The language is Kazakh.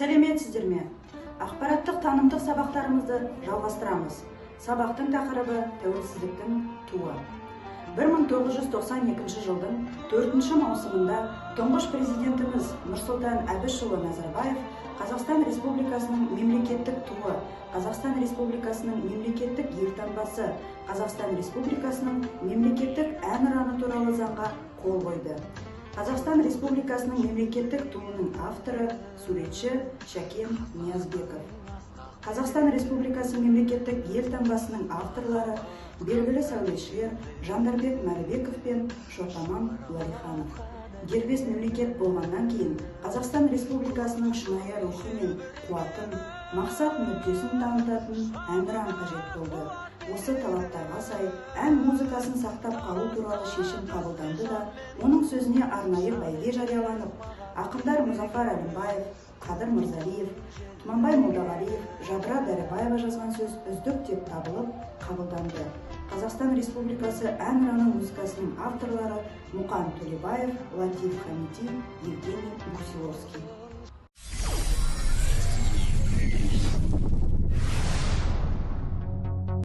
Сәлеметсіздер ме? Ақпараттық танымдық сабақтарымызды жалғастырамыз. Сабақтың тақырыбы тәуелсіздіктің туы. 1992 жылдың 4 маусымында тұңғыш президентіміз Нұрсұлтан Әбішұлы Назарбаев Қазақстан Республикасының мемлекеттік туы, Қазақстан Республикасының мемлекеттік елтаңбасы, Қазақстан Республикасының мемлекеттік әнұраны туралы заңға қол қойды. Қазақстан Республикасының мемлекеттік туының авторы суретші Шәкен Ниязбеков. Қазақстан Республикасы мемлекеттік елтаңбасының авторлары белгілі сәулетшілер Жандарбек Мәрібеков пен Шотаман Уәлиханов. Дербес мемлекет болғаннан кейін Қазақстан Республикасының шынайы рухы мен қуатын, мақсат мүддесін танытатын әнұран қажет болды. Осы талаптарға сай ән музыкасын сақтап қалу туралы шешім қабылданды да, оның сөзіне арнайы бәйге жарияланып, ақындар Мұзафар Әлімбаев, Қадыр Мырзалиев, Тұманбай Молдағалиев, Жадыра Дәрібаева жазған сөз үздік деп табылып қабылданды. Қазақстан Республикасы әнұраны музыкасының авторлары Мұқан Төлебаев, Латиф Хамити, Евгений Гусиловский.